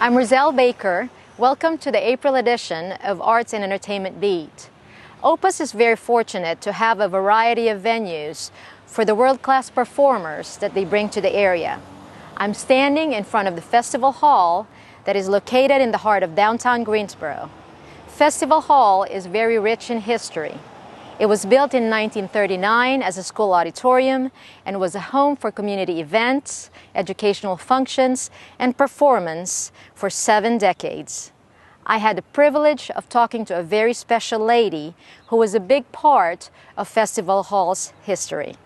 I'm Riezl Baker. Welcome to the April edition of Arts and Entertainment Beat. Opus is very fortunate to have a variety of venues for the world-class performers that they bring to the area. I'm standing in front of the Festival Hall that is located in the heart of downtown Greensboro. Festival Hall is very rich in history. It was built in 1939 as a school auditorium and was a home for community events, educational functions, and performance for 7 decades. I had the privilege of talking to a very special lady who was a big part of Festival Hall's history.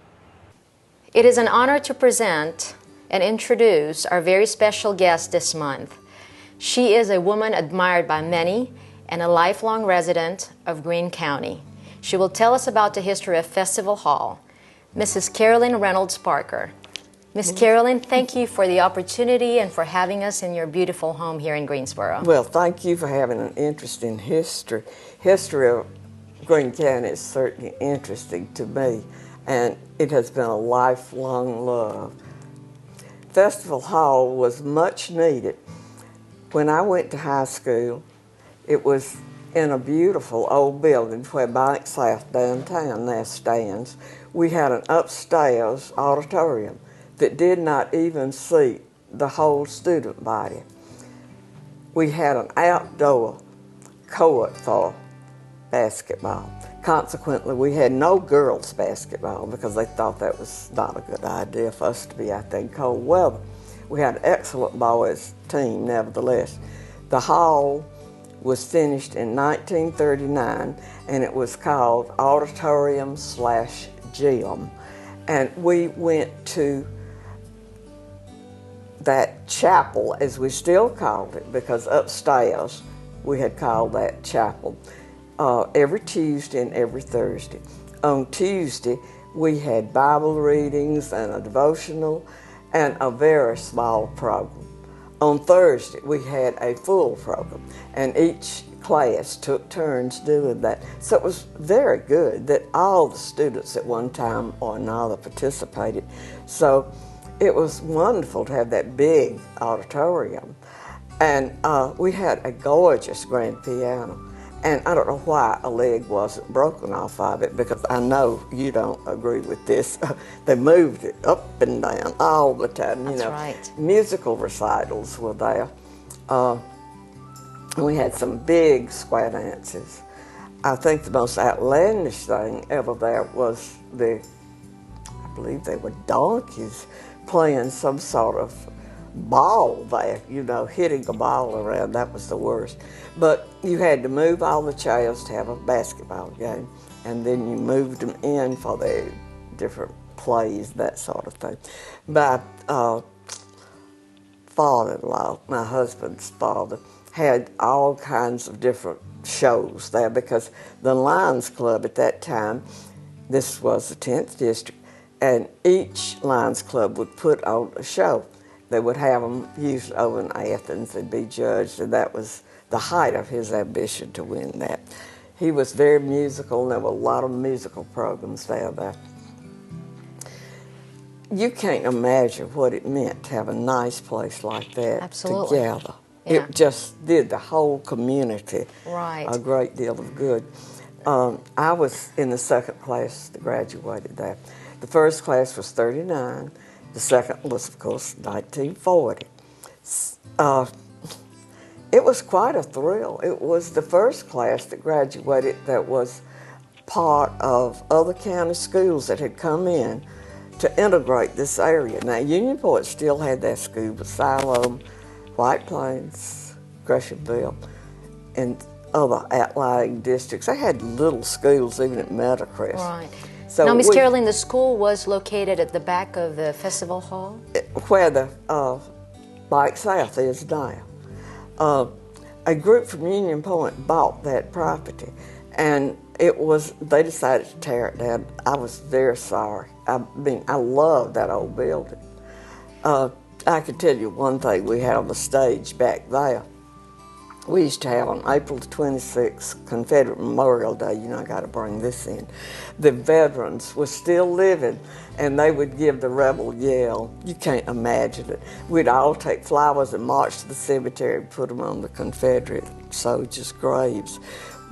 It is an honor to present and introduce our very special guest this month. She is a woman admired by many and a lifelong resident of Greene County. She will tell us about the history of Festival Hall. Mrs. Carolyn Reynolds Parker. Miss Carolyn, thank you for the opportunity and for having us in your beautiful home here in Greensboro. Well, thank you for having an interest in history. History of Greene County is certainly interesting to me, and it has been a lifelong love. Festival Hall was much needed. When I went to high school, it was in a beautiful old building where Bank South downtown now stands. We had an upstairs auditorium that did not even seat the whole student body. We had an outdoor court for basketball. Consequently, we had no girls basketball because they thought that was not a good idea for us to be out there in cold weather. We had an excellent boys team nevertheless. The hall was finished in 1939, and it was called Auditorium/Gym. And we went to that chapel, as we still called it, because upstairs we had called that chapel, every Tuesday and every Thursday. On Tuesday, we had Bible readings and a devotional and a very small program. On Thursday, we had a full program, and each class took turns doing that. So it was very good that all the students at one time or another participated. So it was wonderful to have that big auditorium. And we had a gorgeous grand piano. And I don't know why a leg wasn't broken off of it, because I know you don't agree with this. They moved it up and down all the time. That's right. Musical recitals were there. We had some big square dances. I think the most outlandish thing ever there was I believe they were donkeys playing some sort of ball there, hitting a ball around. That was the worst. But you had to move all the chairs to have a basketball game, and then you moved them in for the different plays, that sort of thing. My father-in-law, my husband's father, had all kinds of different shows there, because the Lions Club at that time, this was the 10th district, and each Lions Club would put on a show. They would have them usually over in Athens and be judged, and that was the height of his ambition to win that. He was very musical, and there were a lot of musical programs down there. You can't imagine what it meant to have a nice place like that together. Yeah. It just did the whole community a great deal of good. I was in the second class that graduated there. The first class was 39. The second was, of course, 1940. It was quite a thrill. It was the first class that graduated that was part of other county schools that had come in to integrate this area. Now, Unionport still had that school, but Siloam, White Plains, Gresham-Ville, and other outlying districts, they had little schools even at Meadowcrest. Right. So now, Miss Carolyn, the school was located at the back of the Festival Hall? Where the Bank South is now. A group from Union Point bought that property, and they decided to tear it down. I was very sorry. I mean, I loved that old building. I can tell you one thing we had on the stage back there. we used to have on April the 26th, Confederate Memorial Day, you know, I got to bring this in. The veterans were still living, and they would give the rebel yell. You can't imagine it. We'd all take flowers and march to the cemetery and put them on the Confederate soldiers' graves.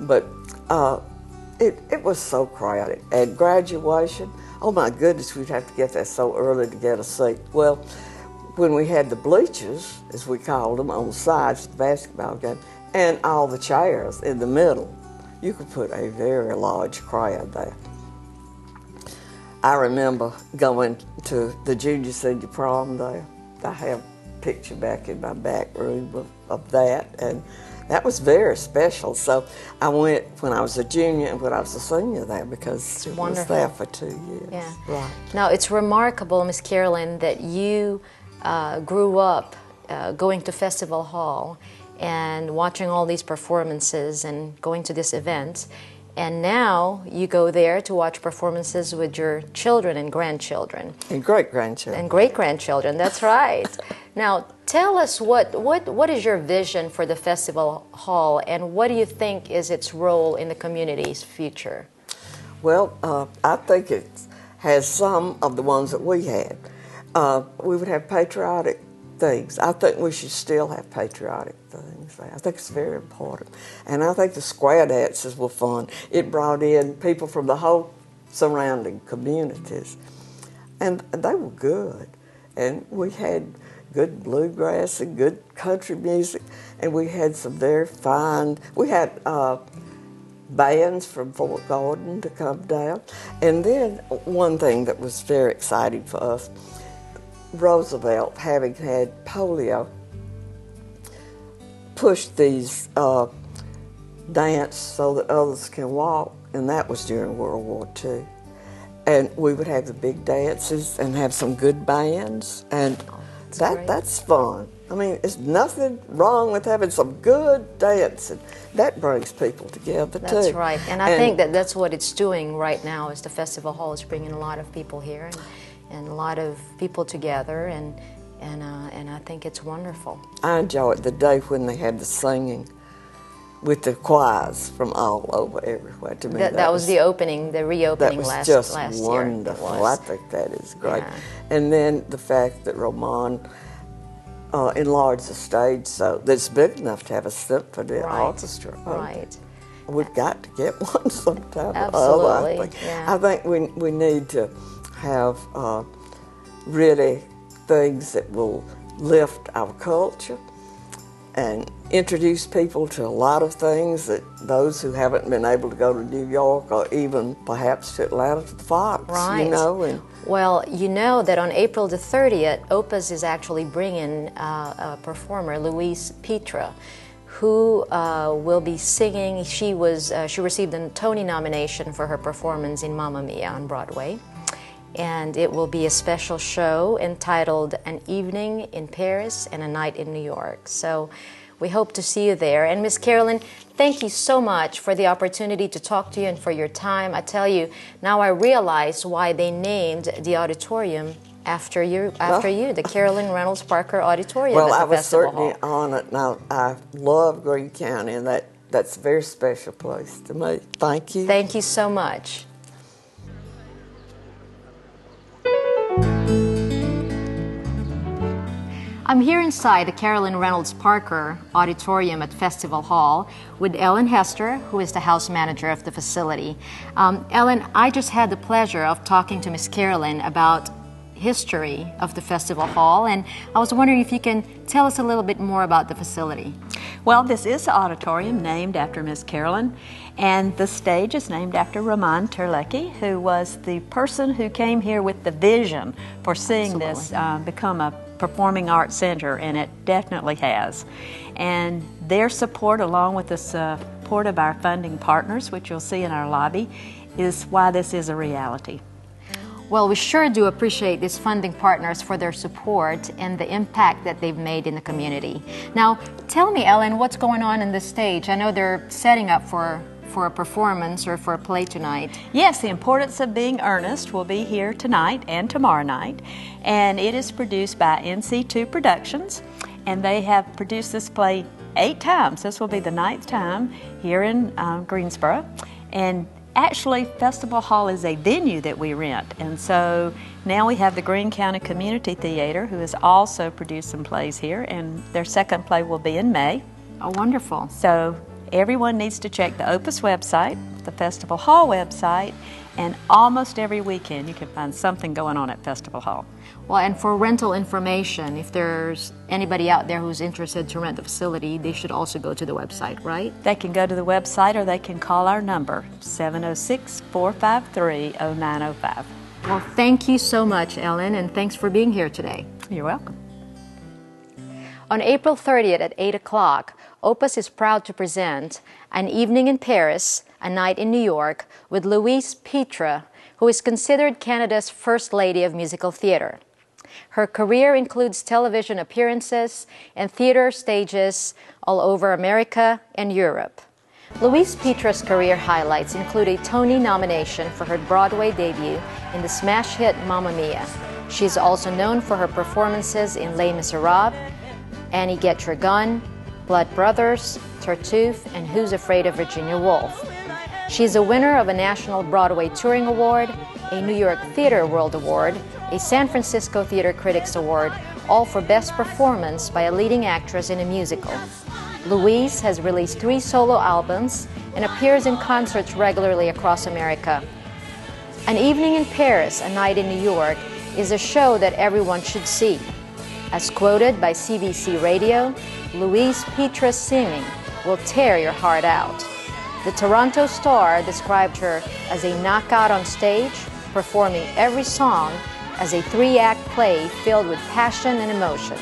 But it was so crowded. At graduation, oh my goodness, we'd have to get there so early to get a seat. Well, when we had the bleachers, as we called them, on the sides of the basketball game, and all the chairs in the middle, you could put a very large crowd there. I remember going to the junior senior prom there. I have a picture back in my back room of that, and that was very special. So I went when I was a junior and when I was a senior there, because it was there for 2 years. Yeah. Right. Now, it's remarkable, Miss Carolyn, that you grew up going to Festival Hall and watching all these performances and going to this event, and now you go there to watch performances with your children and grandchildren. And great-grandchildren. And great-grandchildren, that's right. Now, tell us what is your vision for the Festival Hall, and what do you think is its role in the community's future? Well, I think it has some of the ones that we had. We would have patriotic things. I think we should still have patriotic things. I think it's very important. And I think the square dances were fun. It brought in people from the whole surrounding communities. And they were good. And we had good bluegrass and good country music. And we had some very fine, we had bands from Fort Gordon to come down. And then one thing that was very exciting for us, Roosevelt, having had polio, pushed these dance so that others can walk, and that was during World War II. And we would have the big dances and have some good bands, and that's fun. I mean, there's nothing wrong with having some good dancing. That brings people together, too. That's right, and I think that's what it's doing right now, is the Festival Hall is bringing a lot of people here and a lot of people together, and I think it's wonderful. I enjoyed the day when they had the singing with the choirs from all over everywhere. To me, that was the opening, the reopening last year. That was just wonderful. I think that is great. Yeah. And then the fact that Roman enlarged the stage so that it's big enough to have a symphony orchestra. Right. We've got to get one sometime. Absolutely. I think we need to have really things that will lift our culture and introduce people to a lot of things that those who haven't been able to go to New York or even perhaps to Atlanta to the Fox, you know. Well, you know that on April the 30th, Opus is actually bringing a performer, Louise Petra, who will be singing. She received a Tony nomination for her performance in Mamma Mia on Broadway. And it will be a special show entitled An Evening in Paris and a Night in New York. So we hope to see you there. And Miss Carolyn, thank you so much for the opportunity to talk to you and for your time. I tell you, now I realize why they named the auditorium after you, the Carolyn Reynolds Parker Auditorium. Well, at the I was Festival certainly Hall. honored. Now, I love Greene County, and that's a very special place to me. Thank you. Thank you so much. I'm here inside the Carolyn Reynolds Parker Auditorium at Festival Hall with Ellen Hester, who is the house manager of the facility. Ellen, I just had the pleasure of talking to Miss Carolyn about history of the Festival Hall, and I was wondering if you can tell us a little bit more about the facility. Well, this is an auditorium named after Miss Carolyn, and the stage is named after Roman Terlecki, who was the person who came here with the vision for seeing this become a performing arts center, and it definitely has. And their support, along with the support of our funding partners, which you'll see in our lobby, is why this is a reality. Well, we sure do appreciate these funding partners for their support and the impact that they've made in the community. Now, tell me, Ellen, what's going on in this stage? I know they're setting up for a performance or for a play tonight. Yes, The Importance of Being Earnest will be here tonight and tomorrow night, and it is produced by NC2 Productions, and they have produced this play 8 times. This will be the 9th time here in Greensboro. And actually, Festival Hall is a venue that we rent. And so now we have the Greene County Community Theater, who has also produced some plays here, and their second play will be in May. Oh, wonderful. So everyone needs to check the Opus website, the Festival Hall website, and almost every weekend you can find something going on at Festival Hall. Well, and for rental information, if there's anybody out there who's interested to rent the facility, they should also go to the website, right? They can go to the website or they can call our number, 706-453-0905. Well, thank you so much, Ellen, and thanks for being here today. You're welcome. On April 30th at 8 o'clock, Opus is proud to present An Evening in Paris, A Night in New York with Louise Pitre, who is considered Canada's First Lady of Musical Theatre. Her career includes television appearances and theater stages all over America and Europe. Louise Pitre's career highlights include a Tony nomination for her Broadway debut in the smash hit Mamma Mia. She is also known for her performances in Les Miserables, Annie Get Your Gun, Blood Brothers, Tartuffe, and Who's Afraid of Virginia Woolf. She is a winner of a National Broadway Touring Award, a New York Theatre World Award, a San Francisco Theatre Critics Award, all for Best Performance by a Leading Actress in a Musical. Louise has released 3 solo albums and appears in concerts regularly across America. An Evening in Paris, A Night in New York is a show that everyone should see. As quoted by CBC Radio, Louise Pitre's singing will tear your heart out. The Toronto Star described her as a knockout on stage, performing every song as a 3-act play filled with passion and emotion.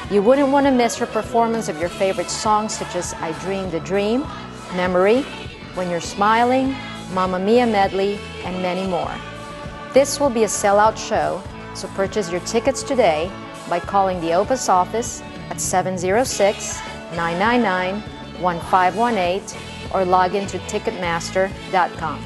You wouldn't want to miss her performance of your favorite songs such as I Dreamed a Dream, Memory, When You're Smiling, Mamma Mia Medley, and many more. This will be a sellout show, so purchase your tickets today by calling the Opus office at 706-999-1518 or log into Ticketmaster.com.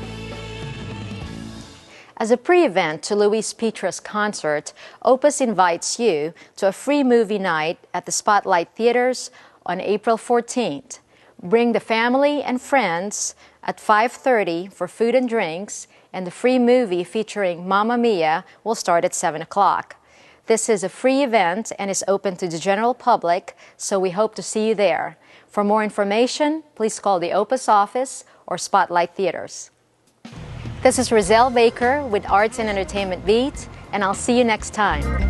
As a pre-event to Louise Pitre's concert, Opus invites you to a free movie night at the Spotlight Theaters on April 14th. Bring the family and friends at 5:30 for food and drinks, and the free movie featuring Mamma Mia will start at 7 o'clock. This is a free event and is open to the general public, so we hope to see you there. For more information, please call the Opus office or Spotlight Theaters. This is Riezl Baker with Arts and Entertainment Beat, and I'll see you next time.